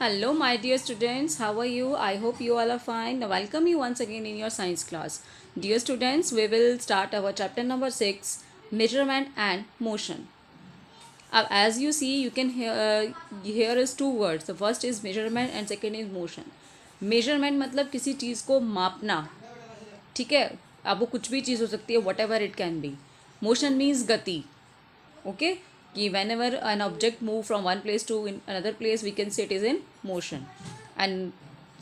Hello, my dear students. How are you? I hope you all are fine. Now, welcome you once again in your science class. Dear students, we will start our chapter number 6, measurement and motion. As you see, you can here is two words. The first is measurement and second is motion. Measurement मतलब किसी चीज़ को मापना, ठीक है. अब वो कुछ भी चीज़ हो सकती है, whatever it can be. Motion means गति. ओके, कि whenever an object move from one place to another place we can say it is in motion. And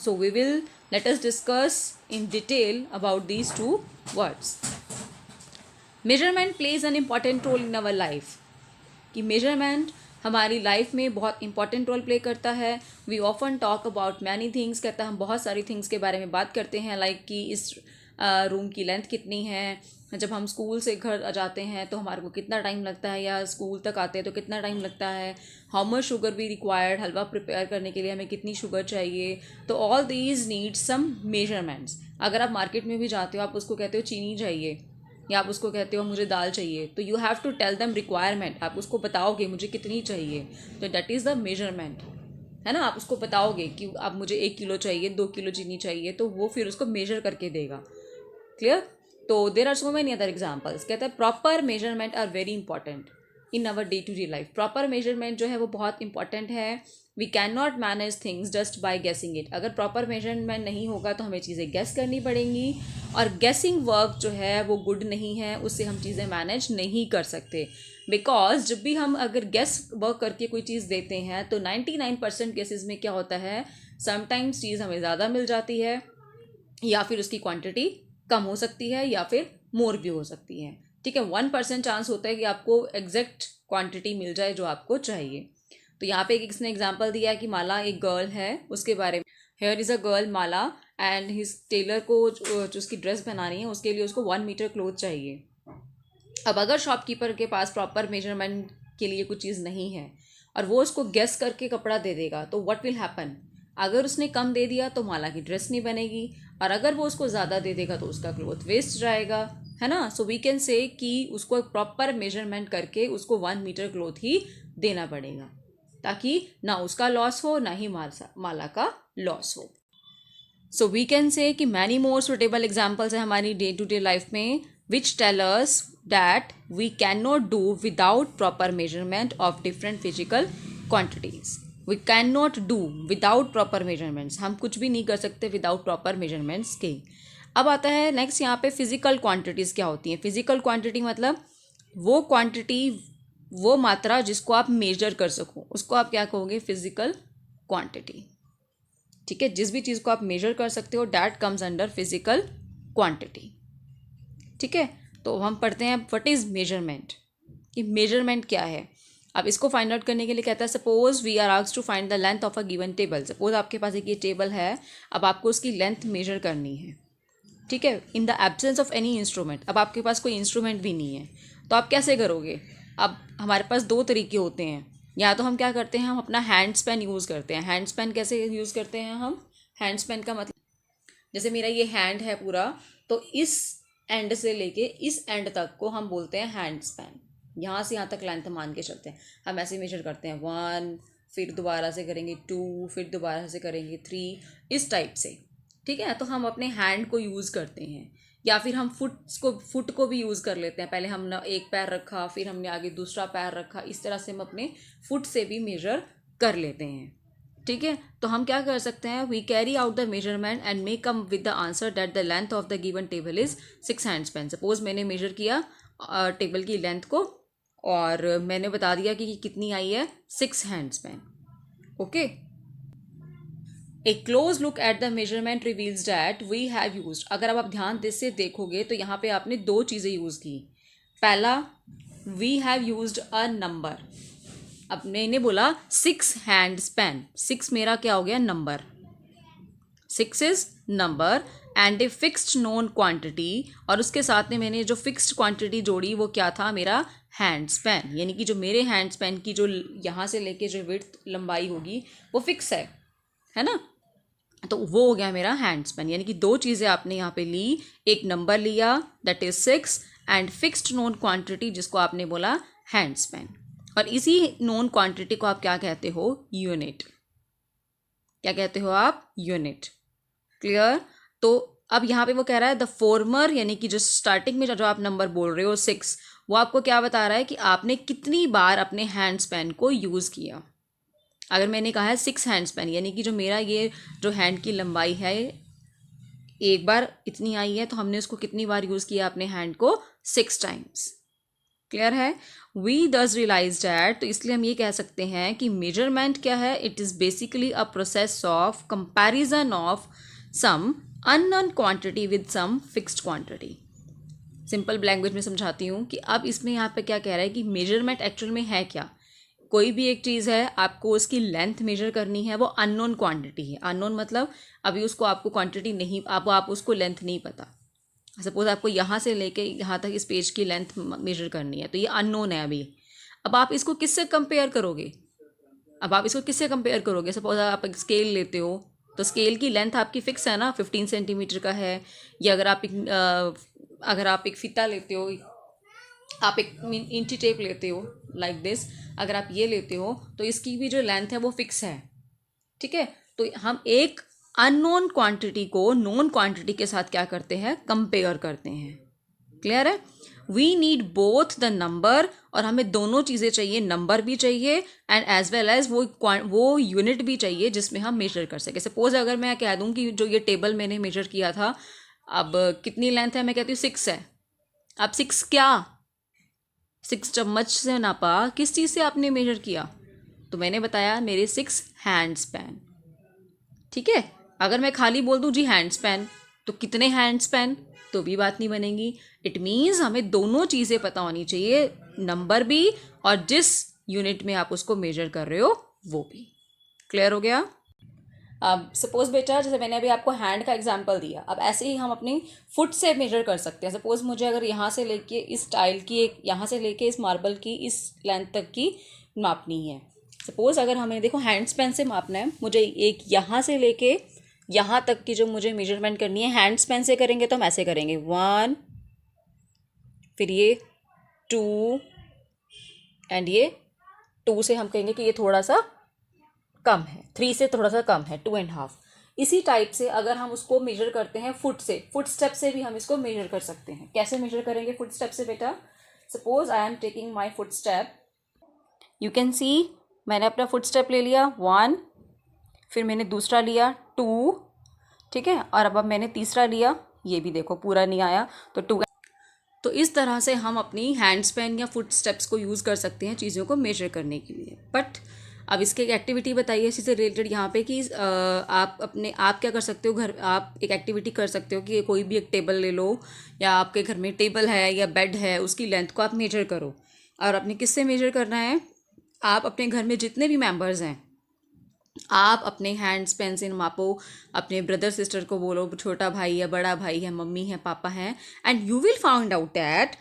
so we will let us discuss in detail about these two words. Measurement plays an important role in our life. कि measurement हमारी life में बहुत important role play करता है. We often talk about many things. कहता है हम बहुत सारी थिंग्स के बारे में बात करते हैं, लाइक कि इस रूम की लेंथ कितनी है, जब हम स्कूल से घर जाते हैं तो हमारे को कितना टाइम लगता है, या स्कूल तक आते हैं तो कितना टाइम लगता है, हाउ मच शुगर भी रिक्वायर्ड, हलवा प्रिपेयर करने के लिए हमें कितनी शुगर चाहिए. तो all these need some measurements. अगर आप मार्केट में भी जाते हो, आप उसको कहते हो चीनी चाहिए या आप उसको कहते हो मुझे दाल चाहिए, तो you have to tell them requirement. आप उसको बताओगे मुझे कितनी चाहिए, तो दैट इज़ द मेजरमेंट, है ना. आप उसको बताओगे कि आप मुझे 1 किलो चाहिए, 2 किलो चीनी चाहिए, तो वो फिर उसको मेजर करके देगा. क्लियर. तो there are so many other examples. कहते हैं proper measurement are very important in our day to day life. Proper measurement जो है वो बहुत इंपॉर्टेंट है. We can not manage things just by guessing it. अगर प्रॉपर मेजरमेंट नहीं होगा तो हमें चीज़ें गेस करनी पड़ेंगी, और गेसिंग वर्क जो है वो गुड नहीं है, उससे हम चीज़ें मैनेज नहीं कर सकते. बिकॉज जब भी हम अगर गेस वर्क करके कोई चीज़ देते हैं तो 99% केसेस में क्या होता है, समटाइम्स चीज़ हमें ज़्यादा मिल जाती है, या फिर उसकी क्वांटिटी कम हो सकती है, या फिर मोर भी हो सकती है. ठीक है, 1% चांस होता है कि आपको एग्जैक्ट क्वांटिटी मिल जाए जो आपको चाहिए. तो यहाँ पे इसने एग्जांपल दिया है कि माला एक गर्ल है, उसके बारे में. Here is a girl Mala and his tailor को जो उसकी ड्रेस बनानी है उसके लिए उसको 1 मीटर क्लोथ चाहिए. अब अगर शॉपकीपर के पास प्रॉपर मेजरमेंट के लिए कुछ चीज़ नहीं है और वो उसको गेस करके कपड़ा दे देगा, तो व्हाट विल हैपन. अगर उसने कम दे दिया तो माला की ड्रेस नहीं बनेगी, और अगर वो उसको ज़्यादा दे देगा तो उसका क्लोथ वेस्ट जाएगा, है ना. सो वी कैन से कि उसको एक प्रॉपर मेजरमेंट करके उसको 1 मीटर क्लोथ ही देना पड़ेगा, ताकि ना उसका लॉस हो ना ही माला का लॉस हो. सो वी कैन से कि मैनी मोर सुटेबल एग्जाम्पल्स है हमारी डे टू डे लाइफ में which tell us that we can not do without proper measurement of different physical quantities. We can not do without proper measurements. हम कुछ भी नहीं कर सकते विदाउट प्रॉपर मेजरमेंट्स के. अब आता है नेक्स्ट यहाँ पे फिजिकल क्वांटिटीज़ क्या होती हैं. फिजिकल क्वांटिटी मतलब वो क्वांटिटी, वो मात्रा जिसको आप मेजर कर सको, उसको आप क्या कहोगे, फिजिकल क्वांटिटी. ठीक है, जिस भी चीज़ को आप मेजर कर सकते हो that comes under physical quantity. ठीक है, तो हम पढ़ते हैं व्हाट इज़ मेजरमेंट, कि मेजरमेंट क्या है. अब इसको फाइंड आउट करने के लिए कहता है suppose we are asked to find the length of a given table. Suppose आपके पास एक ये टेबल है, अब आपको उसकी लेंथ मेजर करनी है. ठीक है, in the absence of any instrument. अब आपके पास कोई इंस्ट्रूमेंट भी नहीं है, तो आप कैसे करोगे. अब हमारे पास दो तरीके होते हैं. या तो हम क्या करते हैं, हम अपना हैंड स्पेन यूज़ करते हैं. हैंड स्पेन कैसे यूज़ करते हैं हम. हैंड स्पेन का मतलब जैसे मेरा ये हैंड है पूरा, तो इस एंड से लेके इस एंड तक को हम बोलते हैं हैंड स्पेन. यहाँ से यहाँ तक लेंथ मान के चलते हैं. हम ऐसे मेजर करते हैं 1, फिर दोबारा से करेंगे 2, फिर दोबारा से करेंगे 3, इस टाइप से. ठीक है, तो हम अपने हैंड को यूज़ करते हैं. या फिर हम फुट को भी यूज़ कर लेते हैं. पहले हमने एक पैर रखा, फिर हमने आगे दूसरा पैर रखा, इस तरह से हम अपने फुट से भी मेजर कर लेते हैं. ठीक है, तो हम क्या कर सकते हैं, we carry out the measurement and may come with the answer that the length of the given table is 6 hand span. Suppose मैंने मेजर किया टेबल की लेंथ को, और मैंने बता दिया कि कितनी आई है, 6 hand span. Okay, a close look at the measurement reveals that we have use. अगर आप ध्यान से देखोगे तो यहाँ पे आपने दो चीज़ें यूज़ की. पहला, we have used a number. अब मैंने बोला 6 हैंड स्पेन. 6 मेरा क्या हो गया, number. 6 is number and a fixed known quantity. और उसके साथ में मैंने जो फिक्स्ड क्वांटिटी जोड़ी वो क्या था, मेरा हैंड स्पेन. यानी कि जो मेरे हैंड स्पेन की जो यहाँ से लेके जो विड्थ लंबाई होगी वो फिक्स है ना. तो वो हो गया मेरा हैंड स्पेन. यानी कि दो चीज़ें आपने यहाँ पे ली. एक नंबर लिया that is 6, and fixed known quantity जिसको आपने बोला हैंड स्पेन. और इसी नोन क्वांटिटी को आप क्या कहते हो, यूनिट. क्या कहते हो आप? यूनिट। क्लियर? तो अब यहाँ पे वो कह रहा है द फॉर्मर, यानी कि जो स्टार्टिंग में जो आप नंबर बोल रहे हो 6, वो आपको क्या बता रहा है कि आपने कितनी बार अपने हैंड स्पैन को यूज़ किया। अगर मैंने कहा है 6 हैंड स्पैन, यानी कि जो मेरा ये जो हैंड की लंबाई है एक बार इतनी आई है, तो हमने उसको कितनी बार यूज़ किया अपने हैंड को? 6 टाइम्स। क्लियर है? वी दस रियलाइज डैट, तो इसलिए हम ये कह सकते हैं कि मेजरमेंट क्या है? It is basically a process of comparison of some unknown quantity with some fixed quantity. Simple language में समझाती हूँ कि अब इसमें यहाँ पे क्या कह रहा है कि मेजरमेंट एक्चुअल में है क्या। कोई भी एक चीज़ है, आपको उसकी लेंथ मेजर करनी है, वो अननोन क्वांटिटी है। अननोन मतलब अभी उसको आपको क्वांटिटी नहीं, आप उसको लेंथ नहीं पता। सपोज आपको यहाँ से लेके यहाँ तक इस पेज की लेंथ मेजर करनी है, तो ये अननोन है अभी। अब आप इसको किससे कंपेयर करोगे? सपोज आप एक स्केल लेते हो, तो स्केल की लेंथ आपकी फिक्स है ना, 15 सेंटीमीटर का है। या अगर आप एक फीता लेते हो, आप एक इंची टेप लेते हो लाइक दिस, अगर आप ये लेते हो तो इसकी भी जो लेंथ है वो फिक्स है। ठीक है? तो हम एक अननोन क्वांटिटी को नोन क्वांटिटी के साथ क्या करते हैं? कंपेयर करते हैं। क्लियर है? We need both the number, और हमें दोनों चीज़ें चाहिए, नंबर भी चाहिए एंड एज वेल एज वो यूनिट भी चाहिए जिसमें हम मेजर कर सकें। सपोज अगर मैं कह दूं कि जो ये टेबल मैंने मेजर किया था, अब कितनी लेंथ है, मैं कहती हूँ 6 है। अब 6 क्या? 6 चम्मच से नापा, किस चीज़ से आपने मेजर किया? तो मैंने बताया मेरे 6 हैंड स्पैन। ठीक है? अगर मैं खाली बोल दूं जी हैंड स्पैन, तो कितने हैंड स्पैन, तो भी बात नहीं बनेगी। इट मीन्स हमें दोनों चीज़ें पता होनी चाहिए, नंबर भी और जिस यूनिट में आप उसको मेजर कर रहे हो वो भी। क्लियर हो गया? अब सपोज बेटा, जैसे मैंने अभी आपको हैंड का एग्जांपल दिया, अब ऐसे ही हम अपनी फुट से मेजर कर सकते हैं। सपोज मुझे अगर यहाँ से लेके इस टाइल की एक, यहाँ से लेके इस मार्बल की इस लेंथ तक की मापनी है। सपोज अगर हमें देखो हैंड स्पैन से मापना है, मुझे एक यहाँ से लेके यहाँ तक की जो मुझे मेजरमेंट करनी है, हैंड स्पैन से करेंगे तो हम ऐसे करेंगे 1, फिर ये 2, एंड ये 2 से हम कहेंगे कि ये थोड़ा सा कम है, 3 से थोड़ा सा कम है, 2.5। इसी टाइप से अगर हम उसको मेजर करते हैं फुट से, फुट स्टेप से भी हम इसको मेजर कर सकते हैं। कैसे मेजर करेंगे फुट स्टेप से बेटा? Suppose I am taking my foot step, you can see, मैंने अपना फुट स्टेप ले लिया 1, फिर मैंने दूसरा लिया 2, ठीक है, और अब मैंने तीसरा लिया, ये भी देखो पूरा नहीं आया तो 2। तो इस तरह से हम अपनी हैंड स्पैन या फुट स्टेप्स को यूज़ कर सकते हैं चीज़ों को मेजर करने के लिए। बट अब इसकी एक एक्टिविटी बताइए इसी से रिलेटेड यहाँ पे कि आप क्या कर सकते हो, घर आप एक एक्टिविटी कर सकते हो कि कोई भी एक टेबल ले लो, या आपके घर में टेबल है या बेड है, उसकी लेंथ को आप मेजर करो। और अपने किससे मेजर करना है? आप अपने घर में जितने भी मेंबर्स हैं, आप अपने हैंड स्पैन से मापो, अपने ब्रदर सिस्टर को बोलो, छोटा भाई है, बड़ा भाई है, मम्मी है, पापा हैं, and you will find out that,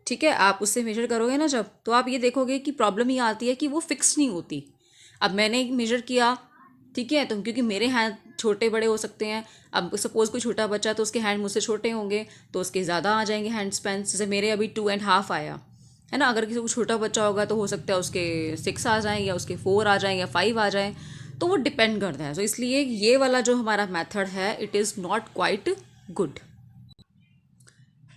ठीक है, आप उससे मेजर करोगे ना जब, तो आप ये देखोगे कि प्रॉब्लम ये आती है कि वो फिक्स नहीं होती। अब मैंने मेजर किया, ठीक है, तो क्योंकि मेरे हैंड छोटे बड़े हो सकते हैं, अब सपोज कोई छोटा बच्चा तो उसके हैंड मुझसे छोटे होंगे तो उसके ज़्यादा आ जाएंगे हैंड स्पैन। जैसे मेरे अभी 2.5 आया है ना, अगर किसी को छोटा बच्चा होगा तो हो सकता है उसके 6 आ जाएँ, या उसके 4 आ जाएँ, या 5 आ जाएँ, तो वो डिपेंड करता है। तो इसलिए ये वाला जो हमारा मेथड है, it is not quite good.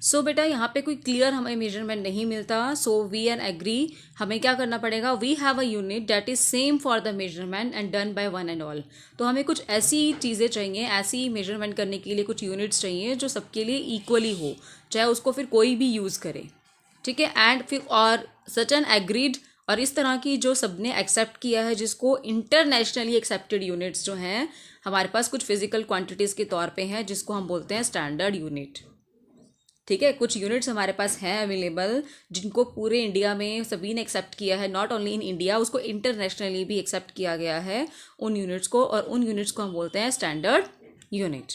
So बेटा यहाँ पे कोई क्लियर हमें मेजरमेंट नहीं मिलता। सो वी एन एग्री, हमें क्या करना पड़ेगा? We have a unit that is same for the measurement and done by one and all. तो हमें कुछ ऐसी चीज़ें चाहिए, ऐसी मेजरमेंट करने के लिए कुछ यूनिट्स चाहिए जो सबके लिए इक्वली हो, चाहे उसको फिर कोई भी यूज़ करे। ठीक है, एंड फिर और सच एन एग्रीड, और इस तरह की जो सबने एक्सेप्ट किया है, जिसको इंटरनेशनली एक्सेप्टेड यूनिट्स जो हैं हमारे पास कुछ फिजिकल क्वांटिटीज़ के तौर पे हैं, जिसको हम बोलते हैं स्टैंडर्ड यूनिट। ठीक है, कुछ यूनिट्स हमारे पास हैं अवेलेबल, जिनको पूरे इंडिया में सभी ने एक्सेप्ट किया है, नॉट ओनली इन इंडिया, उसको इंटरनेशनली भी एक्सेप्ट किया गया है उन यूनिट्स को, और उन यूनिट्स को हम बोलते हैं standard unit.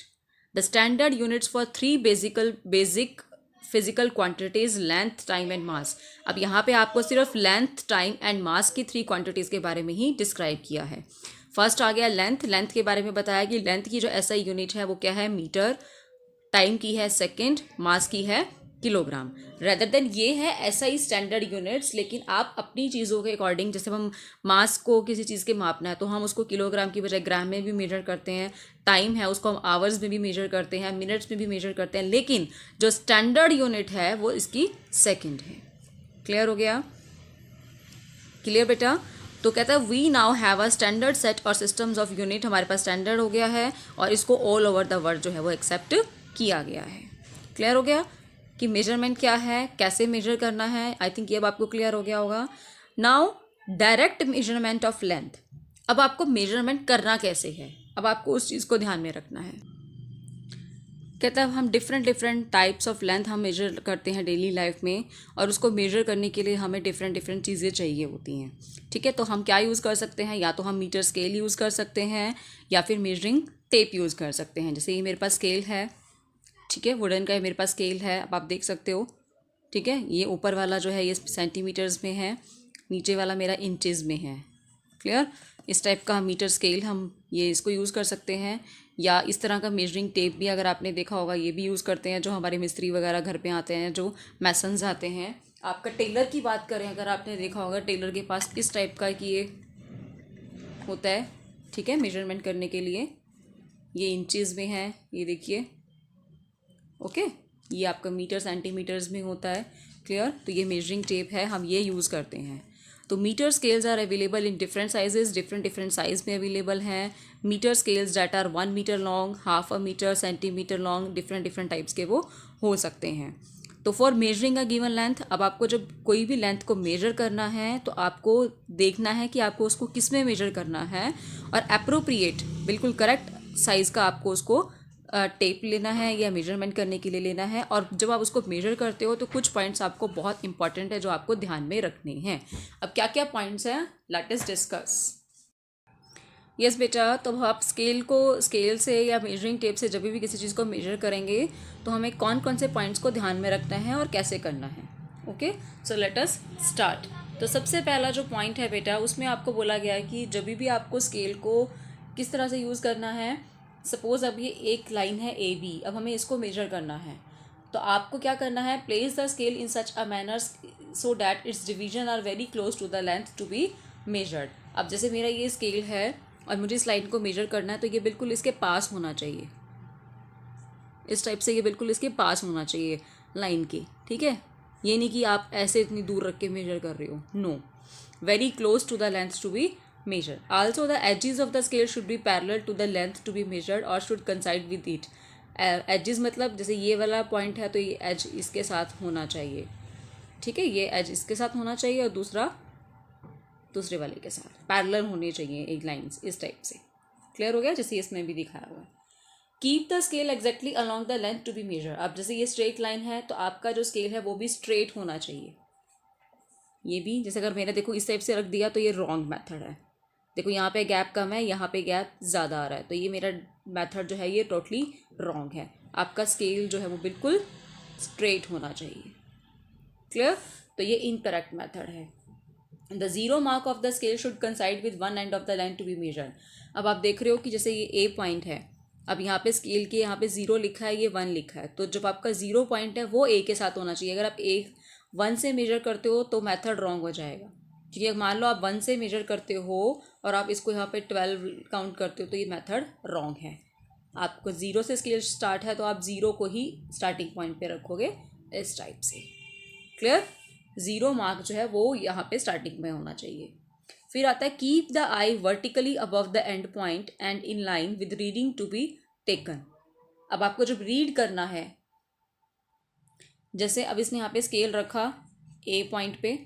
The standard units for 3 basic physical quantities, length, time and mass. अब यहाँ पे आपको सिर्फ लेंथ, टाइम एंड मास की 3 क्वांटिटीज़ के बारे में ही डिस्क्राइब किया है। फर्स्ट आ गया लेंथ। लेंथ के बारे में बताया कि लेंथ की जो ऐसा यूनिट है वो क्या है? मीटर। टाइम की है सेकंड, मास की है किलोग्राम। रेदर देन ये है ऐसा ही स्टैंडर्ड यूनिट्स, लेकिन आप अपनी चीज़ों के अकॉर्डिंग, जैसे हम मास को किसी चीज़ के मापना है तो हम उसको किलोग्राम की बजाय ग्राम में भी मेजर करते हैं, टाइम है उसको हम आवर्स में भी मेजर करते हैं, मिनट्स में भी मेजर करते हैं, लेकिन जो स्टैंडर्ड यूनिट है वो इसकी सेकेंड है। क्लियर हो गया? क्लियर बेटा? तो कहता है we now have a standard set और सिस्टम्स ऑफ यूनिट, हमारे पास स्टैंडर्ड हो गया है और इसको ऑल ओवर द वर्ल्ड जो है वो एक्सेप्ट किया गया है। क्लियर हो गया कि मेजरमेंट क्या है, कैसे मेजर करना है? आई थिंक ये अब आपको क्लियर हो गया होगा। Now direct measurement of length. अब आपको मेजरमेंट करना कैसे है, अब आपको उस चीज़ को ध्यान में रखना है। कहता है हम डिफरेंट टाइप्स ऑफ लेंथ हम मेजर करते हैं डेली लाइफ में, और उसको मेजर करने के लिए हमें डिफरेंट चीज़ें चाहिए होती हैं। ठीक है, तो हम क्या यूज़ कर सकते हैं? या तो हम मीटर स्केल यूज़ कर सकते हैं या फिर मेजरिंग टेप यूज़ कर सकते हैं। जैसे ये मेरे पास स्केल है, ठीक है, वुडन का मेरे पास स्केल है, अब आप देख सकते हो। ठीक है, ये ऊपर वाला जो है ये सेंटीमीटर्स में है, नीचे वाला मेरा इंचज़ में है। क्लियर? इस टाइप का मीटर स्केल हम ये इसको यूज़ कर सकते हैं, या इस तरह का मेजरिंग टेप भी अगर आपने देखा होगा ये भी यूज़ करते हैं जो हमारे मिस्त्री वगैरह घर पे आते हैं, जो मैसन्स आते हैं। आपका टेलर की बात करें, अगर आपने देखा होगा टेलर के पास इस टाइप का कि ये होता है, ठीक है, मेजरमेंट करने के लिए। ये इंचज़ में है, ये देखिए। ओके, ये आपका मीटर सेंटीमीटर्स में होता है। क्लियर? तो ये मेजरिंग टेप है, हम ये यूज़ करते हैं। तो metre scales are available in different sizes, different size में अवेलेबल हैं। Metre scales that are 1 metre long, half a metre, centimetre long, different types के वो हो सकते हैं। तो for measuring a given length, अब आपको जब कोई भी लेंथ को मेजर करना है तो आपको देखना है कि आपको उसको किस में मेजर करना है, और अप्रोप्रिएट बिल्कुल करेक्ट साइज़ का आपको उसको टेप लेना है या मेजरमेंट करने के लिए लेना है। और जब आप उसको मेजर करते हो तो कुछ पॉइंट्स आपको बहुत इंपॉर्टेंट है जो आपको ध्यान में रखने हैं। अब क्या क्या पॉइंट्स हैं, लेट अस डिस्कस। यस बेटा, तो आप स्केल से या मेजरिंग टेप से जब भी किसी चीज़ को मेजर करेंगे तो हमें कौन कौन से पॉइंट्स को ध्यान में रखना है और कैसे करना है। Okay, so let us start. तो सबसे पहला जो पॉइंट है बेटा, उसमें आपको बोला गया है कि जब भी आपको स्केल को किस तरह से यूज़ करना है। सपोज़ अब ये एक लाइन है ए बी, अब हमें इसको मेजर करना है, तो आपको क्या करना है? Place the scale in such a manner so that its division are very close to the length to be measured. अब जैसे मेरा ये स्केल है और मुझे इस लाइन को मेजर करना है, तो ये बिल्कुल इसके पास होना चाहिए, इस टाइप से ये बिल्कुल इसके पास होना चाहिए लाइन के। ठीक है, ये नहीं कि आप ऐसे इतनी दूर रख के मेजर कर रहे हो, no, very close to the length to be measured. Also, the edges of the scale should be parallel to the length to be measured or should coincide with it. edges मतलब जैसे ये वाला point है तो ये as इसके साथ होना चाहिए। ठीक है, ये एज इसके साथ होना चाहिए और दूसरा दूसरे वाले के साथ पैरेलल होने चाहिए एक लाइन्स, इस टाइप से। क्लियर हो गया? जैसे इसमें भी दिखाया हुआ है। Keep the scale exactly along the length to be measure. अब जैसे ये स्ट्रेट लाइन है तो आपका जो स्केल है वो भी स्ट्रेट होना चाहिए। ये भी जैसे अगर मैंने देखो इस टाइप से रख दिया तो ये रॉन्ग मेथड है। देखो यहाँ पे गैप कम है, यहाँ पे गैप ज़्यादा आ रहा है, तो ये मेरा मेथड जो है ये टोटली रॉन्ग है। आपका स्केल जो है वो बिल्कुल स्ट्रेट होना चाहिए। क्लियर? तो ये इनकरेक्ट मेथड है। The zero mark of the scale should coincide with one end of the line to be measured. अब आप देख रहे हो कि जैसे ये ए पॉइंट है, अब यहाँ पे स्केल के यहाँ पे 0 लिखा है, ये 1 लिखा है, तो जब आपका 0 पॉइंट है वो ए के साथ होना चाहिए। अगर आप ए 1 से मेजर करते हो तो मेथड रॉन्ग हो जाएगा। ठीक है, मान लो आप 1 से मेजर करते हो और आप इसको यहाँ पे 12 काउंट करते हो तो ये मेथड रॉन्ग है। आपको 0 से स्केल स्टार्ट है तो आप 0 को ही स्टार्टिंग पॉइंट पे रखोगे, इस टाइप से। क्लियर? 0 मार्क जो है वो यहाँ पे स्टार्टिंग में होना चाहिए। फिर आता है keep the eye vertically above the end point and in line with reading to be taken. अब आपको जब रीड करना है, जैसे अब इसने यहाँ पे स्केल रखा ए पॉइंट पे,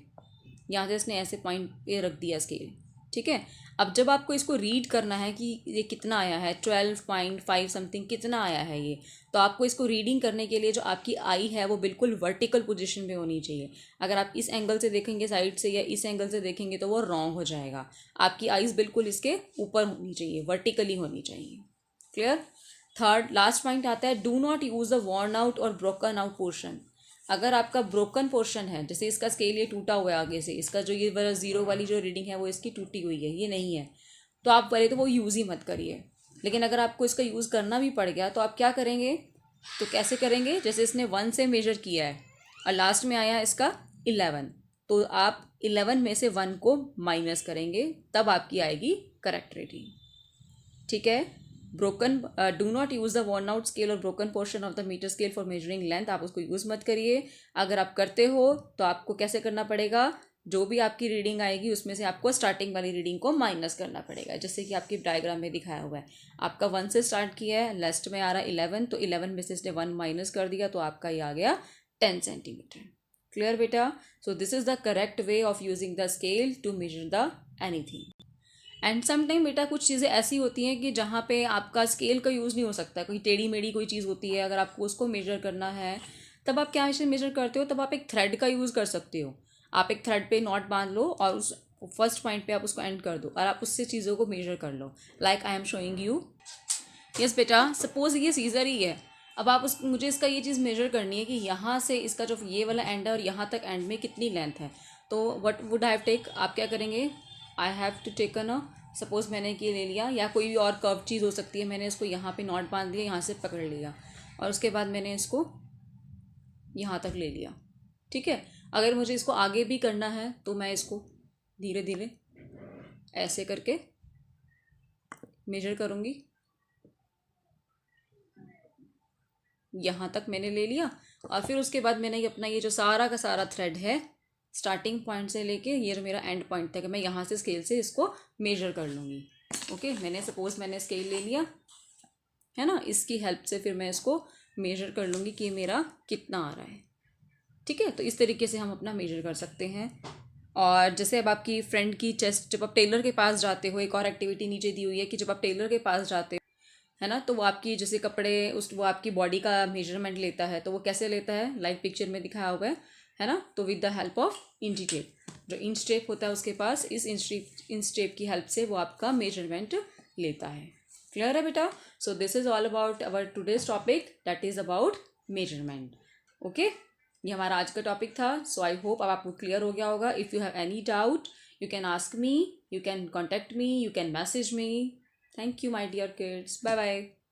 यहाँ से इसने ऐसे पॉइंट पे रख दिया स्केल। ठीक है, अब जब आपको इसको रीड करना है कि ये कितना आया है, 12.5 समथिंग कितना आया है ये, तो आपको इसको रीडिंग करने के लिए जो आपकी आई है वो बिल्कुल वर्टिकल पोजीशन में होनी चाहिए। अगर आप इस एंगल से देखेंगे साइड से या इस एंगल से देखेंगे तो वो रॉन्ग हो जाएगा। आपकी आईज बिल्कुल इसके ऊपर होनी चाहिए, वर्टिकली होनी चाहिए। क्लियर? थर्ड लास्ट पॉइंट आता है do not use the worn out और ब्रोकन आउट पोर्शन। अगर आपका ब्रोकन पोर्शन है, जैसे इसका स्केल ये टूटा हुआ है आगे से, इसका जो ये वाला 0 वाली जो रीडिंग है वो इसकी टूटी हुई है, ये नहीं है, तो आप पहले तो वो यूज़ ही मत करिए। लेकिन अगर आपको इसका यूज़ करना भी पड़ गया तो आप क्या करेंगे? तो कैसे करेंगे, जैसे इसने 1 से मेजर किया है और लास्ट में आया इसका 11, तो आप 11 में से 1 को माइनस करेंगे, तब आपकी आएगी करेक्ट रीडिंग। ठीक है। Broken, do not use the worn out scale और broken portion of the meter scale for measuring length, आप उसको यूज़ मत करिए। अगर आप करते हो तो आपको कैसे करना पड़ेगा, जो भी आपकी रीडिंग आएगी उसमें से आपको स्टार्टिंग वाली रीडिंग को माइनस करना पड़ेगा, जैसे कि आपकी डायग्राम में दिखाया हुआ है। आपका 1 से स्टार्ट किया है, लास्ट में आ रहा है 11, तो 11 में से इसने 1 माइनस कर दिया, तो आपका ये आ गया 10 सेंटीमीटर। क्लियर बेटा? So this is the correct way of using the scale to measure the anything. And sometime बेटा कुछ चीज़ें ऐसी होती हैं कि जहाँ पे आपका स्केल का यूज़ नहीं हो सकता, कोई टेढ़ी मेढ़ी कोई चीज़ होती है, अगर आपको उसको मेजर करना है तब आप क्या ऐसे मेजर करते हो, तब आप एक थ्रेड का यूज़ कर सकते हो। आप एक थ्रेड पे नॉट बांध लो और उस फर्स्ट पॉइंट पे आप उसको एंड कर दो और आप उससे चीज़ों को मेजर कर लो, like I am showing you. Yes बेटा, सपोज ये सीजर ही है, अब आप उस मुझे इसका ये चीज़ मेजर करनी है कि यहाँ से इसका जो ये वाला एंड है और यहाँ तक एंड में कितनी लेंथ है। तो what would I have take, आप क्या करेंगे, I have to taken a, suppose मैंने ये ले लिया, या कोई भी और कर्व चीज़ हो सकती है, मैंने इसको यहाँ पे नॉट बांध दिया, यहाँ से पकड़ लिया और उसके बाद मैंने इसको यहाँ तक ले लिया। ठीक है। अगर मुझे इसको आगे भी करना है तो मैं इसको धीरे धीरे ऐसे करके मेजर करूँगी। यहाँ तक मैंने ले लिया और फिर उसके बाद मैंने ये अपना ये जो सारा का सारा थ्रेड है, स्टार्टिंग पॉइंट से लेके ये जो मेरा एंड पॉइंट तक है, मैं यहाँ से स्केल से इसको मेजर कर लूँगी। ओके, मैंने स्केल ले लिया है ना, इसकी हेल्प से फिर मैं इसको मेजर कर लूँगी कि मेरा कितना आ रहा है। ठीक है, तो इस तरीके से हम अपना मेजर कर सकते हैं। और जैसे अब आपकी फ्रेंड की चेस्ट, जब आप टेलर के पास जाते हो, एक और एक्टिविटी नीचे दी हुई है कि जब आप टेलर के पास जाते हो है ना, तो वो आपकी जैसे कपड़े वो आपकी बॉडी का मेजरमेंट लेता है, तो वो कैसे लेता है, लाइक पिक्चर में दिखाया हुआ है ना, तो विद द हेल्प ऑफ इंची टेप, जो इंच टेप होता है उसके पास, इस इंच टेप की हेल्प से वो आपका मेजरमेंट लेता है। क्लियर है बेटा? So this is all about our today's topic, that is about measurement. Okay, ये हमारा आज का टॉपिक था। सो आई होप अब आपको क्लियर हो गया होगा। If you have any doubt you can ask me, you can contact me, you can message me. Thank you, my dear kids. Bye bye.